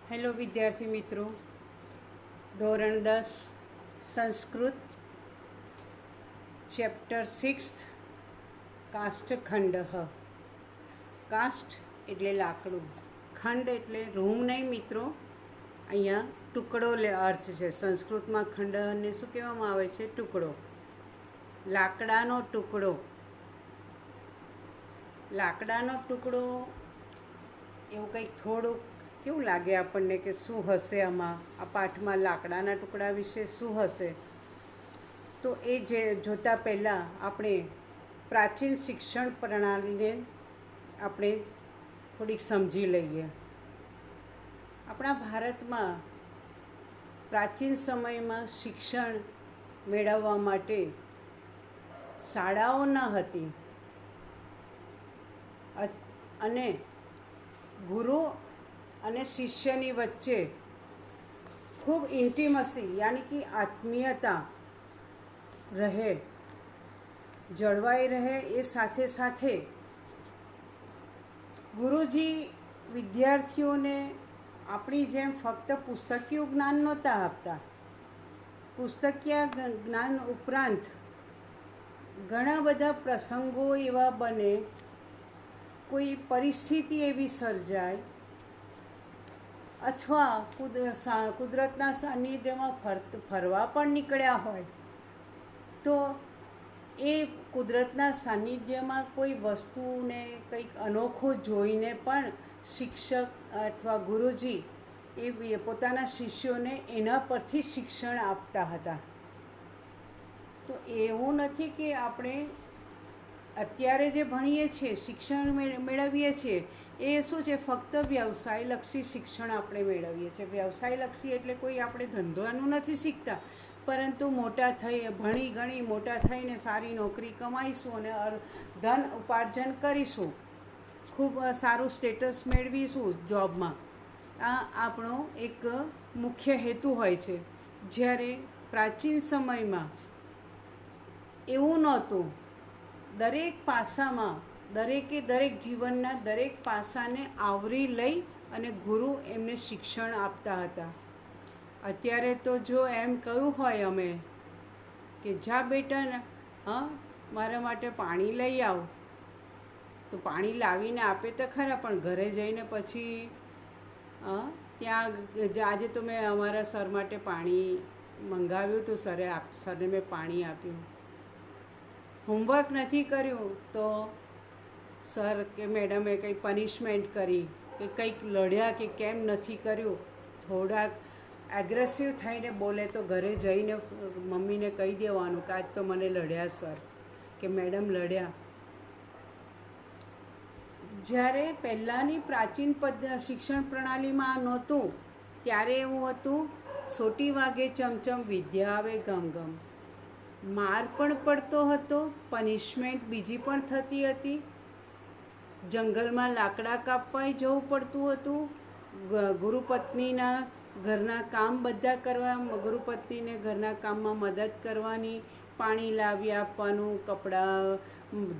Hello વિદ્યાર્થી મિત્રો, ધોરણ 10 સંસ્કૃત ચેપ્ટર 6 કાષ્ઠખંડ. કાષ્ઠ એટલે લાકડું, ખંડ એટલે રૂમ નહીં મિત્રો, અહીંયા ટુકડો અર્થ છે. સંસ્કૃતમાં ખંડને શું કહેવામાં આવે છે? ટુકડો. લાકડાનો ટુકડો. લાકડાનો ટુકડો એવું કંઈક થોડુંક કેવું લાગે આપણને કે શું હશે આમાં, આ પાઠમાં લાકડાના ટુકડા વિશે શું હશે? તો એ જે જોતાં પહેલાં આપણે પ્રાચીન શિક્ષણ પ્રણાલીને આપણે થોડીક સમજી લઈએ. આપણા ભારતમાં પ્રાચીન સમયમાં શિક્ષણ મેળવવા માટે શાળાઓ ન હતી અને ગુરુ અને શિષ્યની વચ્ચે ખૂબ ઇન્ટિમસી યાની કે આત્મીયતા જળવાઈ રહે. એ સાથે સાથે ગુરુજી વિદ્યાર્થીઓને આપણી જેમ ફક્ત પુસ્તકીય જ્ઞાન નહોતા આપતા. પુસ્તકીય જ્ઞાન ઉપરાંત ઘણા બધા પ્રસંગો એવા બને, કોઈ પરિસ્થિતિ એવી સર્જાય અથવા કુદરતના સાનિધ્યમાં ફરવા પણ નીકળ્યા હોય તો એ કુદરતના સાનિધ્યમાં કોઈ વસ્તુને કંઈક અનોખું જોઈને પણ શિક્ષક અથવા ગુરુજી એ પોતાના શિષ્યોને એના પરથી શિક્ષણ આપતા હતા. તો એવું નથી કે આપણે અત્યારે જે ભણીએ છીએ, શિક્ષણ મેળવીએ છીએ, એ શું છે? ફક્ત વ્યવસાયલક્ષી શિક્ષણ આપણે મેળવીએ છીએ. વ્યવસાયલક્ષી એટલે કોઈ આપણે ધંધાનું નથી શીખતા, પરંતુ ભણી ગણી મોટા થઈને સારી નોકરી કમાઈશું અને ધન ઉપાર્જન કરીશું, ખૂબ સારું સ્ટેટસ મેળવીશું જોબમાં. આ આપણો એક મુખ્ય હેતુ હોય છે. જ્યારે પ્રાચીન સમયમાં એવું નહોતું. દરેક પાસામાં દરેક જીવનના દરેક પાસાને આવરી લઈ અને ગુરુ એમને શિક્ષણ આપતા હતા. અત્યારે તો જો એમ કહ્યું હોય અમે કે જા બેટા મારા માટે પાણી લઈ આવ, તો પાણી લાવીને આપે તો ખરા, પણ ઘરે જઈને પછી ત્યાં આજે તો મેં અમારા સર માટે પાણી મંગાવ્યું હતું, સરને મેં પાણી આપ્યું. હોમવર્ક નથી કર્યું તો સર કે મેડમે કંઈ પનિશમેન્ટ કરી કે કંઈક લડ્યા કે કેમ નથી કર્યું, થોડાક એગ્રેસિવ થઈને બોલે તો ઘરે જઈને મમ્મીને કહી દેવાનું કે આજ તો મને લડ્યા સર કે મેડમ લડ્યા. જ્યારે પહેલાંની પ્રાચીન શિક્ષણ પ્રણાલીમાં નહોતું ત્યારે એવું હતું, સોટી વાગે ચમચમ વિદ્યા આવે ગમ ગમ. માર પણ પડતો હતો, પનિશમેન્ટ બીજી પણ થતી હતી. જંગલમાં લાકડા કાપવા જવું પડતું હતું. ગુરુપત્નીના ઘરના કામ બધા કરવા, ગુરુપત્નીને ઘરના કામમાં મદદ કરવાની, પાણી લાવી આપવાનું, કપડાં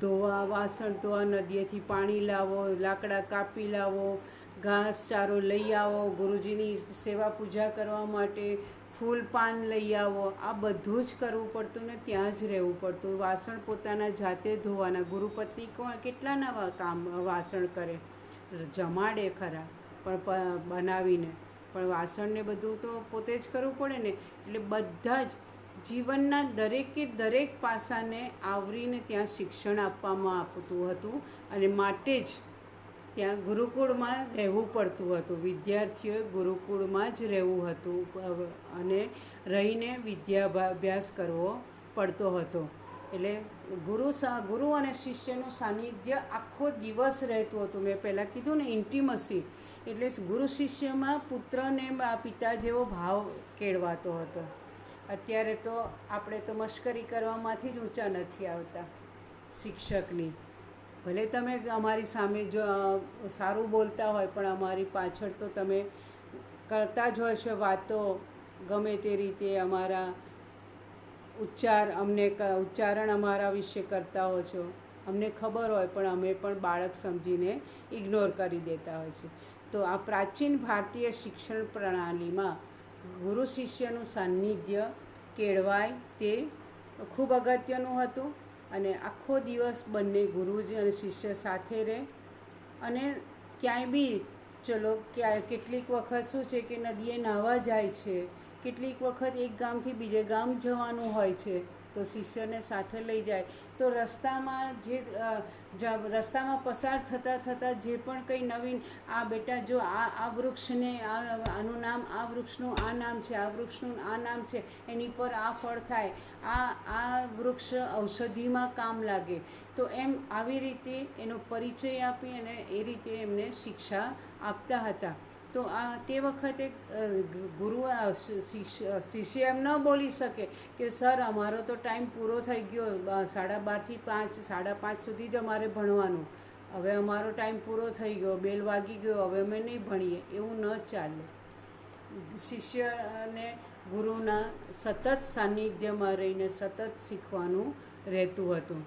ધોવા, વાસણ ધોવા, નદીએથી પાણી લાવો, લાકડા કાપી લાવો, ઘાસ ચારો લઈ આવો, ગુરુજીની સેવા પૂજા કરવા માટે ફૂલ પાન લઈ આવો. આ બધું જ કરવું પડતું ને ત્યાં જ રહેવું પડતું. વાસણ પોતાના જાતે ધોવાના. ગુરુપત્ની કેટલા નવા કામ વાસણ કરે, જમાડે ખરા પણ બનાવીને, પણ વાસણને બધું તો પોતે જ કરવું પડે ને. એટલે બધા જ જીવનના દરેક પાસાને આવરીને ત્યાં શિક્ષણ આપવામાં આવતું હતું અને માટે જ ત્યાં ગુરુકુળમાં રહેવું પડતું હતું. વિદ્યાર્થીઓએ ગુરુકુળમાં જ રહેવું હતું અને રહીને વિદ્યાભ્યાસ કરવો પડતો હતો. એટલે ગુરુ અને શિષ્યનું સાનિધ્ય આખો દિવસ રહેતું હતું. મેં પહેલાં કીધું ને, ઇન્ટિમસી એટલે ગુરુ શિષ્યમાં પુત્ર ને પિતા જેવો ભાવ કેળવાતો હતો. અત્યારે તો આપણે તો મશ્કરી કરવામાંથી જ ઊંચા નથી આવતા શિક્ષકની. ભલે તમે અમારી સામે જો સારું બોલતા હોય, પણ અમારી પાછળ તો તમે કરતા જ હોય છે વાતો, ગમે તે રીતે અમારા ઉચ્ચારણ અમારા વિશે કરતા હો છો. અમને ખબર હોય પણ અમે પણ બાળક સમજીને ઇગ્નોર કરી દેતા હોય છે. તો આ પ્રાચીન ભારતીય શિક્ષણ પ્રણાલીમાં ગુરુ શિષ્યનું સાનિધ્ય કેળવાય તે ખૂબ અગત્યનું હતું. અને આખો દિવસ બંને ગુરુજી અને શિષ્ય સાથે રહે. અને ક્યાંય બી ચલો કેટલીક વખત શું છે કે નદીએ નાહવા જાય છે, કેટલીક વખત એક ગામથી બીજે ગામ જવાનું હોય છે, તો શિષ્યને સાથે લઈ જાય. તો રસ્તામાં રસ્તામાં પસાર થતાં જે પણ કંઈ નવીન, આ બેટા જો આ વૃક્ષને આનું નામ, આ વૃક્ષનું આ નામ છે, આ વૃક્ષનું આ નામ છે, એની પર આ ફળ થાય, આ વૃક્ષ ઔષધિમાં કામ લાગે. તો એમ આવી રીતે એનો પરિચય આપી અને એ રીતે એમને શિક્ષા આપતા હતા. તો તે વખતે ગુરુ શિષ્ય એમ ન બોલી શકે કે સર અમારો તો ટાઈમ પૂરો થઈ ગયો, 12:30 થી 5, 5:30 સુધી જ અમારે ભણવાનું, હવે અમારો ટાઈમ પૂરો થઈ ગયો, બેલ વાગી ગયો, હવે અમે નહીં ભણીએ. એવું ન ચાલે. શિષ્યને ગુરુના સતત સાનિધ્યમાં રહીને સતત શીખવાનું રહેતું હતું.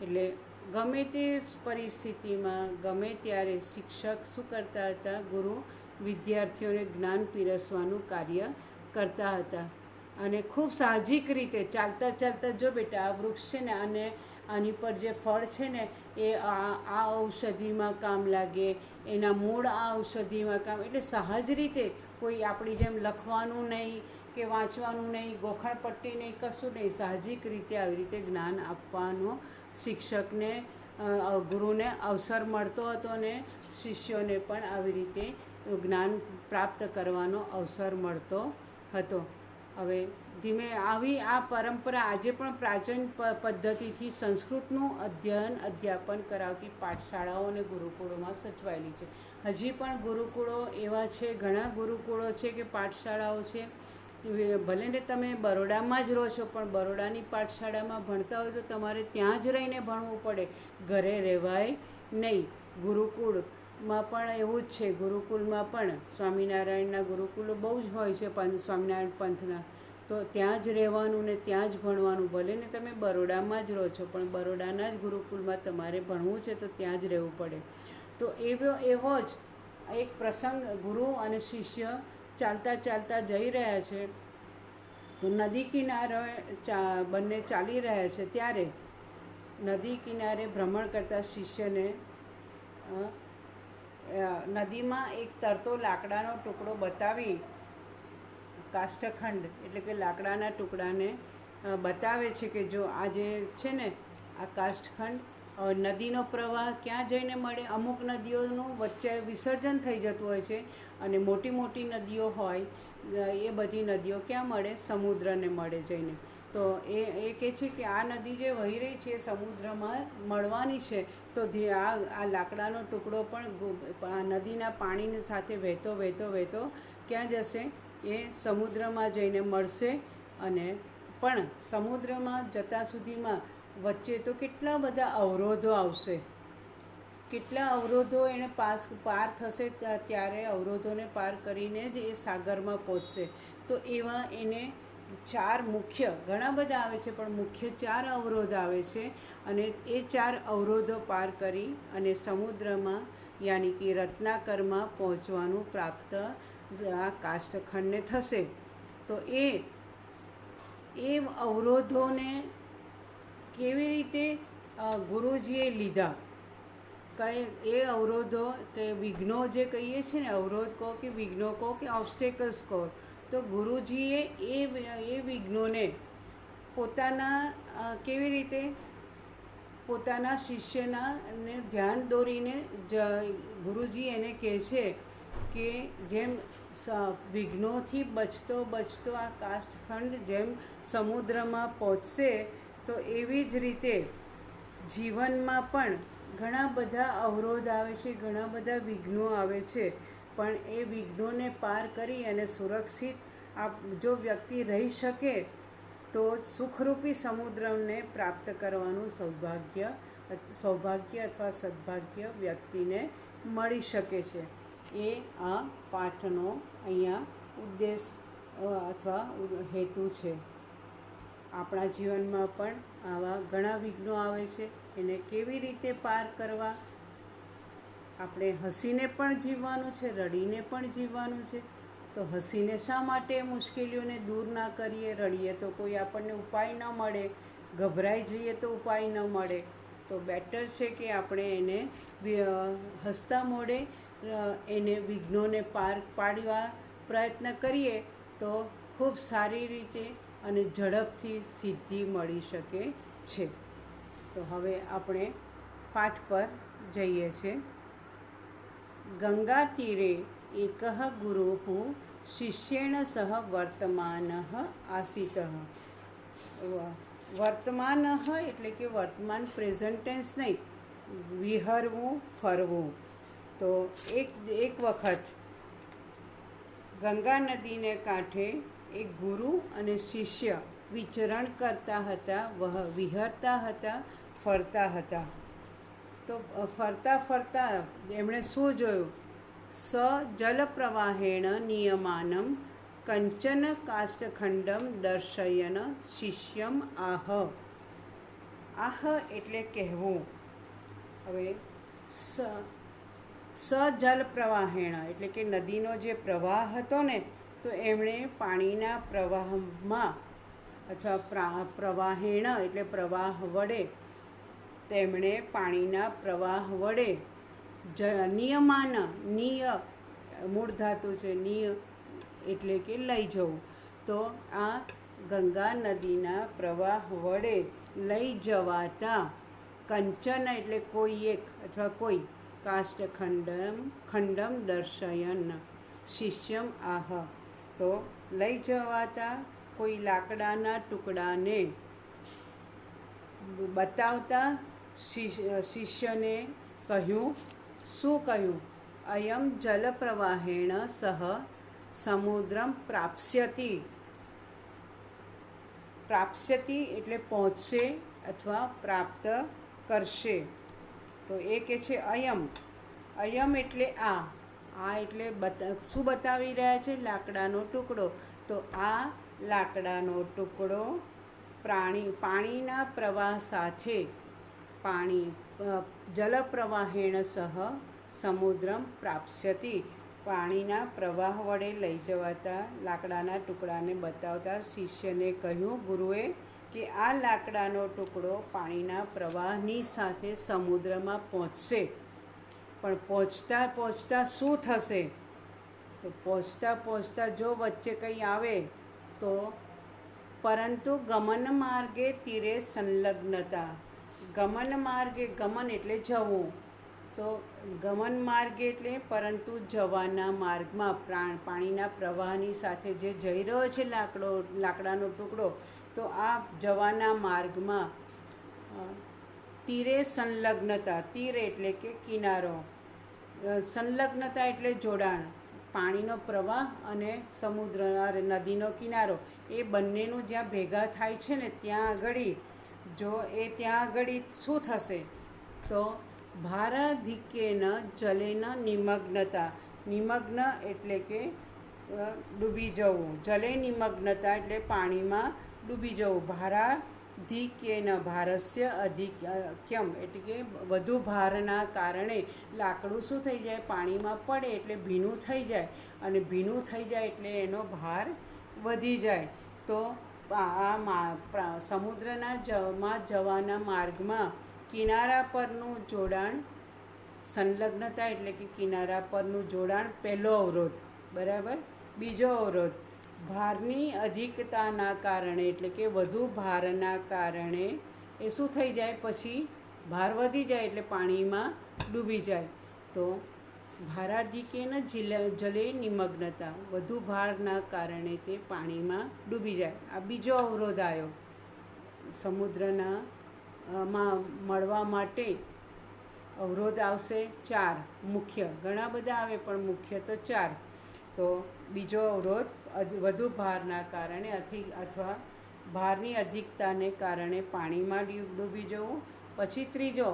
એટલે ગમે તે પરિસ્થિતિમાં ગમે ત્યારે શિક્ષક શું કરતા હતા, ગુરુ વિદ્યાર્થીઓને જ્ઞાન પીરસવાનું કાર્ય કરતા હતા. અને ખૂબ સાહજિક રીતે ચાલતા જો બેટા આ વૃક્ષ છે ને, અને આની પર જે ફળ છે ને એ આ ઔષધિમાં કામ લાગે, એના મૂળ આ ઔષધિમાં કામ, એટલે સહજ રીતે, કોઈ આપણી જેમ લખવાનું નહીં કે વાંચવાનું નહીં, ગોખણપટ્ટી નહીં, કશું નહીં, સાહજિક રીતે આવી રીતે જ્ઞાન આપવાનો શિક્ષકને ગુરુને અવસર મળતો હતો. અને શિષ્યોને પણ આવી રીતે જ્ઞાન પ્રાપ્ત કરવાનો અવસર મળતો હતો. હવે ધીમે આવી આ પરંપરા આજે પણ પ્રાચીન પદ્ધતિથી સંસ્કૃતનું અધ્યાપન કરાવતી પાઠશાળાઓ અને ગુરુકુળોમાં સચવાયેલી છે. હજી પણ ગુરુકુળો એવા છે, ઘણા ગુરુકુળો છે કે પાઠશાળાઓ છે. ભલે ને તમે બરોડામાં જ રહો છો, પણ બરોડાની પાઠશાળામાં ભણતા હોય તો તમારે ત્યાં જ રહીને ભણવું પડે, ઘરે રહેવાય નહીં. ગુરુકુળમાં પણ એવું જ છે. ગુરુકુળમાં પણ સ્વામિનારાયણના ગુરુકુળો બહુ જ હોય છે, સ્વામિનારાયણ પંથના. તો ત્યાં જ રહેવાનું ને ત્યાં જ ભણવાનું. ભલે ને તમે બરોડામાં જ રહો છો, પણ બરોડાના જ ગુરુકુળમાં તમારે ભણવું છે તો ત્યાં જ રહેવું પડે. તો એવો જ એક પ્રસંગ, ગુરુ અને શિષ્ય ચાલતા જઈ રહ્યા છે. તો નદી કિનારે બંને ચાલી રહ્યા છે, ત્યારે નદી કિનારે ભ્રમણ કરતા શિષ્યને નદીમાં એક તરતો લાકડાનો ટુકડો બતાવી, કાષ્ઠખંડ એટલે કે લાકડાના ટુકડાને બતાવે છે કે જો આ જે છે ને આ કાષ્ઠખંડ, નદીનો પ્રવાહ ક્યાં જઈને મળે. અમુક નદીઓનું વચ્ચે વિસર્જન થઈ જતું હોય છે, અને મોટી મોટી નદીઓ હોય એ બધી નદીઓ ક્યાં મળે, સમુદ્રને મળે જઈને. તો એ કહે છે કે આ નદી જે વહી રહી છે એ સમુદ્રમાં મળવાની છે. તો આ લાકડાનો ટુકડો પણ નદીના પાણીની સાથે વહેતો ક્યાં જશે, એ સમુદ્રમાં જઈને મળશે. અને પણ સમુદ્રમાં જતાં સુધીમાં વચ્ચે તો કેટલા બધા અવરોધો આવશે, કેટલા અવરોધો એને પાર થશે, ત્યારે અવરોધોને પાર કરીને જ એ સાગરમાં પહોંચશે. તો એવા એને 4 મુખ્ય, ઘણા બધા આવે છે પણ મુખ્ય 4 અવરોધ આવે છે. અને એ 4 અવરોધો પાર કરી અને સમુદ્રમાં યાની કે રત્નાકરમાં પહોંચવાનું પ્રાપ્ત આ કાષ્ઠખંડને થશે. તો એ અવરોધોને કેવી રીતે ગુરુજીએ લીધા, એ અવરોધો કે વિઘ્નો જે કહીએ છીએ ને, અવરોધ કહો કે વિઘ્નો કહો કે ઓબ્સ્ટેકલ્સ કહો, તો ગુરુજીએ એ વિઘ્નોને કેવી રીતે પોતાના શિષ્યના ને ધ્યાન દોરીને ગુરુજી એને કહે છે કે જેમ વિઘ્નોથી બચતો આ કાષ્ઠખંડ જેમ સમુદ્રમાં પહોંચશે, તો એવી જ રીતે જીવનમાં પણ ઘણા બધા અવરોધ આવે છે, ઘણા બધા વિઘ્નો આવે છે. પણ એ વિઘ્નોને પાર કરી અને સુરક્ષિત જો વ્યક્તિ રહી શકે તો સુખરૂપી સમુદ્રને પ્રાપ્ત કરવાનું સૌભાગ્ય અથવા સદભાગ્ય વ્યક્તિને મળી શકે છે. એ આ પાઠનો અહીંયા ઉદ્દેશ અથવા હેતુ છે. આપણા જીવનમાં પણ આવા ઘણા વિઘ્નો આવે છે, એને કેવી રીતે પાર કરવા આપણે હસીને પણ જીવવાનું છે, રડીને પણ જીવવાનું છે. તો હસીને શા માટે મુશ્કેલીઓને દૂર ના કરીએ? રડીએ તો કોઈ આપણને ઉપાય ન મળે, ગભરાઈ જઈએ તો ઉપાય ન મળે. તો બેટર છે કે આપણે એને હસતા મોઢે એને વિઘ્નોને પાર પાડવા પ્રયત્ન કરીએ તો ખૂબ સારી રીતે અને ઝડપથી સિદ્ધિ મળી શકે છે. તો હવે આપણે પાઠ પર જઈએ છીએ. ગંગા તીરે એકઃ ગુરુઃ શિષ્યેણ સહ વર્તમાનઃ આસીતઃ. વર્તમાનઃ એટલે કે વર્તમાન પ્રેઝન્ટ ટેન્સ નહીં, વિહરવું, ફરવું. તો એક વખત ગંગા નદીને કાંઠે એક ગુરુ અને શિષ્ય વિચરણ કરતા હતા, વિહરતા હતા, ફરતા હતા. તો ફરતા ફરતા એમણે શું જોયું? સ જલ પ્રવાહેણ નિયમાનમ કંચન કાષ્ઠખંડમ દર્શયન શિષ્યમ આહ. આહ એટલે કહેવું. હવે જલ પ્રવાહેણ એટલે કે નદીનો જે પ્રવાહ હતો ને, તો એમણે પાણીના પ્રવાહમાં અથવા પ્રવાહેણ એટલે પ્રવાહ વડે, તેમણે પાણીના પ્રવાહ વડે નિયમાન, નિય મૂળ ધાતુ છે, નિય એટલે કે લઈ જવું. તો આ ગંગા નદીના પ્રવાહ વડે લઈ જવાતા કંચન એટલે કોઈ એક અથવા કોઈ, કાષ્ઠખંડમ દર્શયન શિષ્યમ આહ. તો લઈ જવાતા કોઈ લાકડાના ટુકડાને બતાવતા શિષ્યને કહ્યું. શું કહ્યું? અયમ જલ પ્રવાહેણ સહ સમુદ્રમ પ્રાપ્સ્યતિ. પ્રાપ્સ્યતિ એટલે પહોંચશે અથવા પ્રાપ્ત કરશે. તો એ કહે છે અયમ. અયમ એટલે આ. આ એટલે શું બતાવી રહ્યા છે? લાકડાનો ટુકડો. તો આ લાકડાનો ટુકડો પાણીના પ્રવાહ સાથે, જલ પ્રવાહેણ સહ સમુદ્રમ પ્રાપ્સ્યતિ. પાણીના પ્રવાહ વડે લઈ જવાતા લાકડાના ટુકડાને બતાવતા શિષ્યને કહ્યું ગુરુએ કે આ લાકડાનો ટુકડો પાણીના પ્રવાહની સાથે સમુદ્રમાં પહોંચશે. પણ પહોંચતા પહોંચતા શું થશે? તો પહોંચતા પહોંચતા જો વચ્ચે કંઈ આવે તો, પરંતુ ગમન માર્ગે તીરે સંલગ્નતા. ગમન માર્ગે, ગમન એટલે જવું. તો ગમન માર્ગે એટલે પરંતુ જવાના માર્ગમાં પાણીના પ્રવાહની સાથે જે જઈ રહ્યો છે લાકડાનો ટુકડો, તો આ જવાના માર્ગમાં તીરે સંલગ્નતા. તીર એટલે કે કિનારો, સંલગ્નતા એટલે જોડાણ. પાણીનો પ્રવાહ અને સમુદ્ર નદીનો કિનારો એ બંનેનું જ્યાં ભેગા થાય છે ને, ત્યાં આગળ ત્યાં આગળ શું થશે? તો ભારાધિક્યેન જલેન નિમગ્નતા. નિમગ્ન એટલે કે ડૂબી જવું. જલે નિમગ્નતા એટલે પાણીમાં ડૂબી જવું. ભારાધિક્યેન, ભારસ્ય અધિક્યમ એટલે કે વધુ ભારના કારણે લાકડું શું થઈ જાય? પાણીમાં પડે એટલે ભીનું થઈ જાય, અને ભીનું થઈ જાય એટલે એનો ભાર વધી જાય. તો આ સમુદ્રના જવાના માર્ગમાં કિનારા પરનું જોડાણ, સંલગ્નતા એટલે કે કિનારા પરનું જોડાણ પહેલો અવરોધ, બરાબર. બીજો અવરોધ ભારની અધિકતાના કારણે એટલે કે વધુ ભારના કારણે એ શું થઈ જાય? પછી ભાર વધી જાય એટલે પાણીમાં ડૂબી જાય. તો ભારાધિક્યેન જલે નિમગ્નતા, વધુ ભારના કારણે તે પાણીમાં ડૂબી જાય. આ બીજો અવરોધ આવ્યો. સમુદ્રના મળવા માટે અવરોધ આવશે 4 મુખ્ય. ઘણા બધા આવે પણ મુખ્ય તો 4. તો બીજો અવરોધ વધુ ભારના કારણે અથવા ભારની અધિકતાને કારણે પાણીમાં ડૂબી જવું. પછી ત્રીજો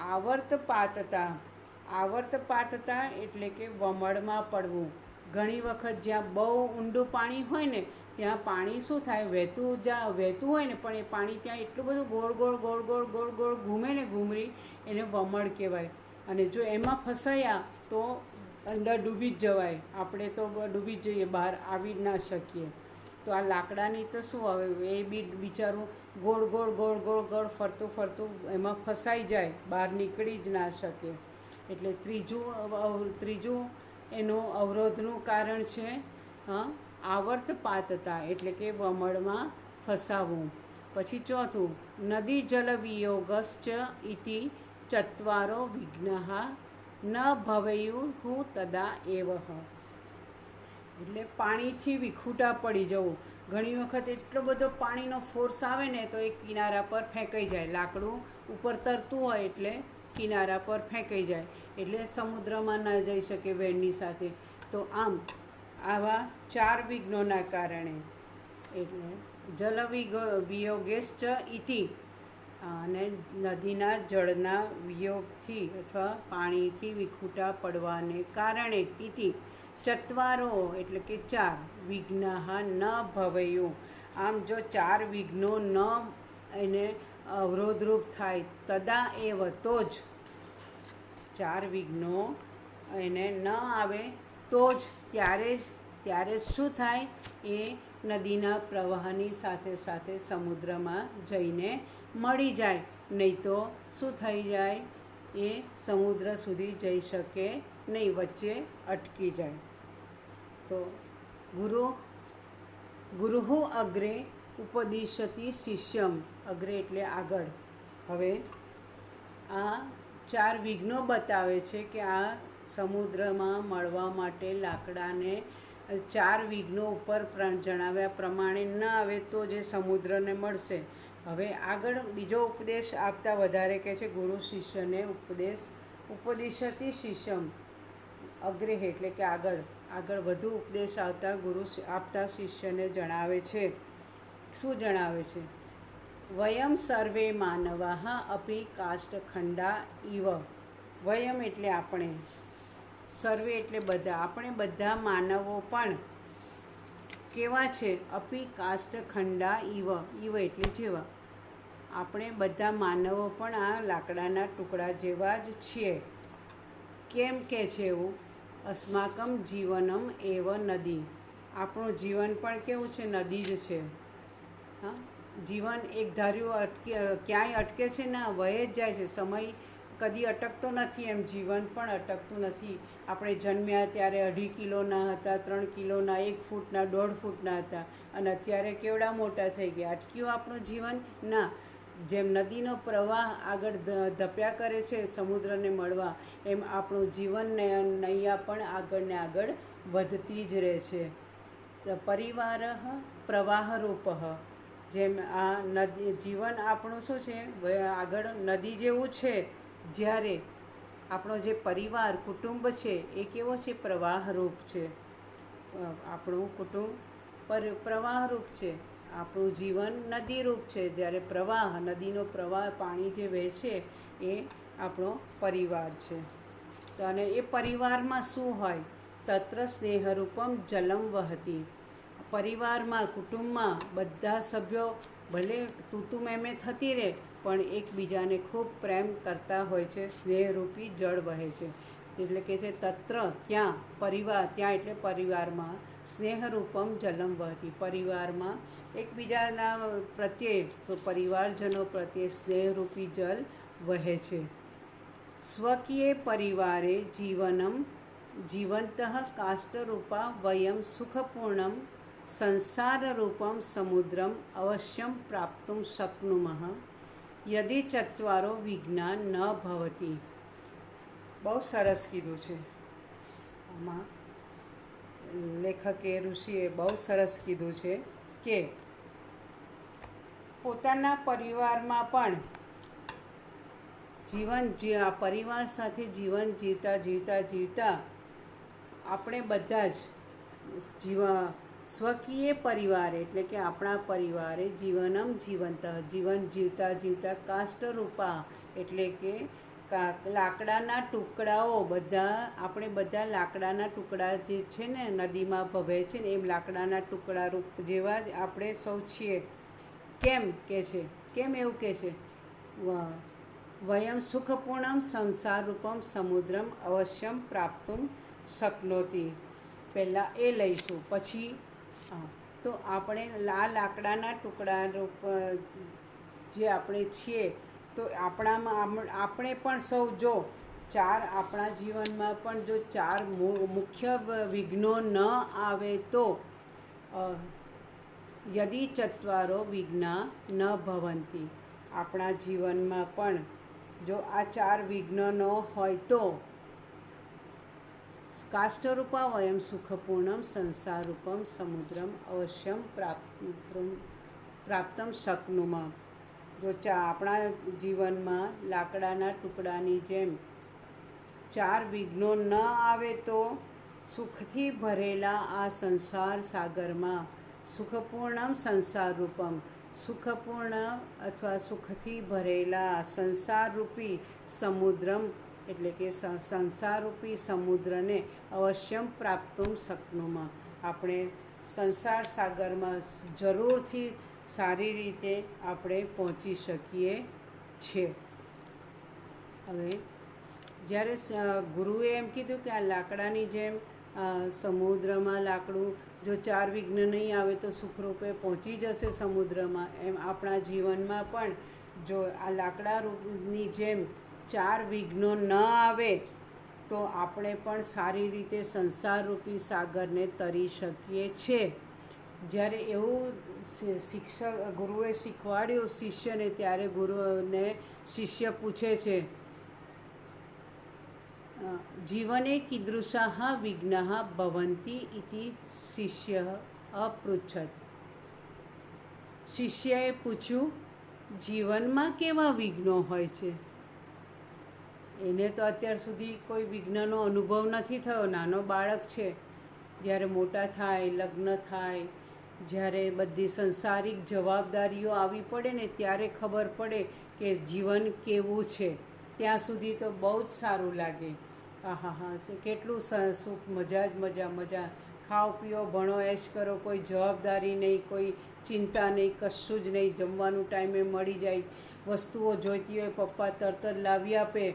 આવર્તપાતતા. આવર્તપાતતા એટલે કે વમળમાં પડવું. ઘણી વખત જ્યાં બહુ ઊંડું પાણી હોય ને, ત્યાં પાણી શું થાય? વહેતું હોય ને, પણ એ પાણી ત્યાં એટલું બધું ગોળ ગોળ ગોળ ગોળ ગોળ ગોળ ઘૂમે ને, ઘૂમરી, એને વમળ કહેવાય. અને જો એમાં ફસાયા તો અંદર ડૂબી જ જવાય, આપણે તો ડૂબી જ જઈએ, બહાર આવી જ ના શકીએ. તો આ લાકડાની તો શું હવે, એ બી બિચારું ગોળ ગોળ ગોળ ગોળ ગોળ ફરતું ફરતું એમાં ફસાઈ જાય, બહાર નીકળી જ ના શકે. એટલે ત્રીજું એનું અવરોધનું કારણ છે આવર્તપાતતા, એટલે કે વમળમાં ફસાવવું. પછી ચોથું, નદી જલ વિયોગશ્ચ ઇતિ ચત્વારો વિઘ્નઃ ન ભવેયુઃ તદા એવ. એટલે પાણીથી વિખૂટા પડી જવું. ઘણી વખત એટલો બધો પાણીનો ફોર્સ આવે ને તો એ કિનારા પર ફેંકાઈ જાય. લાકડું ઉપર તરતું હોય એટલે કિનારા પર ફેંકાઈ જાય, એટલે સમુદ્રમાં ન જઈ શકે વેણની સાથે. તો આમ આવા 4 વિઘ્નોના કારણે, એટલે જલ વિયોગેશ્ચ ઇતિ, અને નદીના જળના વિયોગથી અથવા પાણીથી વિખૂટા પડવાને કારણે, ઇતિ ચત્વારો એટલે કે 4 વિઘ્ન ન ભવેયુ. આમ જો 4 વિઘ્નો ન એને અવરોધરૂપ થાય, તદા એવ તો જ, 4 વિઘ્નો એને ન આવે તો જ, ત્યારે શું થાય, એ નદીના પ્રવાહની સાથે સાથે સમુદ્રમાં જઈને મળી જાય. નહીં તો શું થઈ જાય, એ સમુદ્ર સુધી જઈ શકે નહીં, વચ્ચે અટકી જાય. તો ગુરુહુ અગ્રે ઉપદિશતિ શિષ્યમ, અગ્રે એટલે આગળ. હવે આ 4 વિઘ્નો બતાવે છે કે આ સમુદ્રમાં મળવા માટે લાકડાને 4 વિઘ્નો ઉપર જણાવ્યા પ્રમાણે ન આવે તો જે સમુદ્રને મળશે. હવે આગળ બીજો ઉપદેશ આપતા વધારે કહે છે, ગુરુ શિષ્યને ઉપદિશતિ શિષ્યમ, અગ્રે એટલે કે આગળ વધુ ઉપદેશ આપતા શિષ્યને જણાવે છે. શું જણાવે છે? વયમ સર્વે માનવાઃ અપી કાષ્ઠખંડા ઇવ. વયમ એટલે આપણે, સર્વે એટલે બધા, આપણે બધા માનવો પણ કેવા છે? અપી કાષ્ઠખંડા ઇવ એટલે જેવા. આપણે બધા માનવો પણ આ લાકડાના ટુકડા જેવા જ છીએ. કેમ કે છે એવું? અસ્માકમ જીવનમ એવ નદી. આપણું જીવન પણ કેવું છે? નદી જ છે. હા, જીવન એક ધાર્યું ક્યાંય અટકે છે ના, વહે જ જાય છે. સમય કદી અટકતો નથી, એમ જીવન પણ અટકતું નથી. આપણે જન્મ્યા ત્યારે 2.5 કિલોના હતા, 3 કિલોના, 1 ફૂટના, 1.5 ફૂટના હતા, અને અત્યારે કેવડા મોટા થઈ ગયા. અટક્યું આપણું જીવન? ના. જેમ નદીનો પ્રવાહ આગળ ધપ્યા કરે છે સમુદ્રને મળવા, એમ આપણું જીવન નૈયા પણ આગળ ને આગળ વધતી જ રહે છે. પરિવાર પ્રવાહરૂપ, જેમ આ નદી જીવન આપણું શું છે, આગળ નદી જેવું છે. જ્યારે આપણો જે પરિવાર કુટુંબ છે એ કેવો છે? પ્રવાહરૂપ છે. આપણું કુટુંબ પ્રવાહરૂપ છે, આપણું જીવન નદીરૂપ છે. જ્યારે પ્રવાહ, નદીનો પ્રવાહ, પાણી જે વહેશે એ આપણો પરિવાર છે. તો અને એ પરિવારમાં શું હોય? તત્ર સ્નેહરૂપમ જલમ વહતી. પરિવારમાં, કુટુંબમાં બધા સભ્યો ભલે તૂતું મેમે થતી રહે, પણ એકબીજાને ખૂબ પ્રેમ કરતા હોય છે. સ્નેહરૂપી જળ વહે છે. એટલે કે છે તત્ર, ત્યાં, પરિવાર, ત્યાં એટલે પરિવારમાં, સ્નેહરૂપમ જલમ વહતી. પરિવારમાં એકબીજાના પ્રત્યે, તો પરિવારજનો પ્રત્યે સ્નેહરૂપી જલ વહે છે. સ્વકીય પરિવારે જીવંત કાષ્ઠરૂપા વયમ સુખપૂર્ણમ સંસારરૂપમ સમુદ્રમ અવશ્યમ પ્રાપ્તુમ શક્નુમઃ યદિ ચત્વારો વિઘ્ના ન ભવતી. બહુ સરસ કીધું છે. આમાં લેખકે, ઋષિએ બહુ સરસ કીધું છે કે પોતાના પરિવારમાં પણ પરિવાર સાથે જીવન જીવતા આપણે બધા જ સ્વકીય પરિવાર એટલે કે આપણા પરિવારે જીવન જીવતા કાષ્ઠરૂપા એટલે કે લાકડાના ટુકડાઓ, આપણે બધા લાકડાના ટુકડા જે છે ને નદીમાં ભવે છે ને, એમ લાકડાના ટુકડા રૂપ જેવા જ આપણે સૌ છીએ. કેમ કે છે? કેમ એવું કે છે? વયમ સુખપૂર્ણમ સંસારરૂપમ સમુદ્રમ અવશ્યમ પ્રાપ્તુમ શક્નોતિ. પહેલાં એ લઈશું, પછી તો આપણે આ લાકડાના ટુકડા રૂપ જે આપણે છીએ, તો આપણે પણ સૌ જો આપણા જીવનમાં પણ જો ચાર મુખ્ય વિઘ્નો ન આવે તો યદિ ચત્વારો વિઘ્ના ન ભવંતી. આપણા જીવનમાં પણ જો આ ચાર વિઘ્ન ન હોય તો કાષ્ટરૂપા વયમ સુખપૂર્ણમ સંસારરૂપમ સમુદ્રમ અવશ્યમ પ્રાપ્તમ શક્નુમ. જો આપણા જીવનમાં લાકડાના ટુકડાની જેમ ચાર વિઘ્નો ન આવે તો સુખથી ભરેલા આ સંસાર સાગરમાં સુખપૂર્ણમ સંસારરૂપમ, સુખપૂર્ણ અથવા સુખથી ભરેલા સંસારરૂપી સમુદ્રમ એટલે કે સંસારરૂપી સમુદ્રને અવશ્યમ પ્રાપ્તુમ શક્નુમ. આપણે સંસાર સાગરમાં જરૂરથી સારી રીતે આપણે પહોંચી શકીએ છીએ. હવે જ્યારે ગુરુએ એમ કીધું કે આ લાકડાની જેમ સમુદ્રમાં લાકડું જો ચાર વિઘ્ન નહીં આવે તો સુખરૂપે પહોંચી જશે સમુદ્રમાં, એમ આપણા જીવનમાં પણ જો આ લાકડા રૂપની જેમ ચાર વિઘ્નો ન આવે તો આપણે પણ સારી રીતે સંસારરૂપી સાગરને તરી શકીએ છીએ. જ્યારે એવું ગુરુએ શીખવાડ્યું શિષ્યને, ત્યારે ગુરુને શિષ્ય પૂછે છે, જીવને કીદૃશાઃ વિઘ્નાઃ ભવન્તિ ઇતિ શિષ્ય અપૃચ્છત. શિષ્યએ પૂછ્યું, જીવનમાં કેવા વિઘ્નો હોય છે? એને તો અત્યાર સુધી કોઈ વિઘ્નનો અનુભવ નથી થયો. નાનો બાળક છે, જ્યારે મોટા થાય, લગ્ન થાય, જ્યારે બધી સંસારિક જવાબદારીઓ આવી પડે ને ત્યારે ખબર પડે કે જીવન કેવું છે. ત્યાં સુધી તો બહુ જ સારું લાગે. હા, કેટલું સુખ, મજા જ મજા. ખાઓ પીઓ, ભણો, એશ કરો, કોઈ જવાબદારી નહીં, કોઈ ચિંતા નહીં, કશું જ નહીં. જમવાનું ટાઈમે મળી જાય, વસ્તુઓ જોઈતી હોય પપ્પા તરત જ લાવી આપે,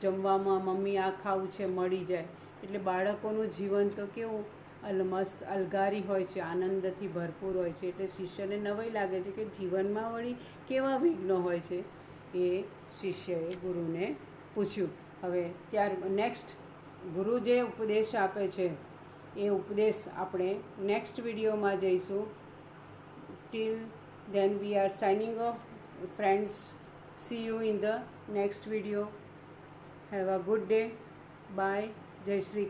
જમવામાં મમ્મી આ ખાવું છે મળી જાય. એટલે બાળકોનું જીવન તો કેવું મસ્ત અલગારી હોય છે, આનંદથી ભરપૂર હોય છે. એટલે શિષ્યને નવાઈ લાગે છે કે જીવનમાં વળી કેવા વિઘ્નો હોય છે. એ શિષ્યએ ગુરુને પૂછ્યું. હવે નેક્સ્ટ ગુરુ જે ઉપદેશ આપે છે એ ઉપદેશ આપણે નેક્સ્ટ વિડીયોમાં જઈશું. Till then we are signing off, friends. See you in the next video. Have a good day. Bye. Jai Shri.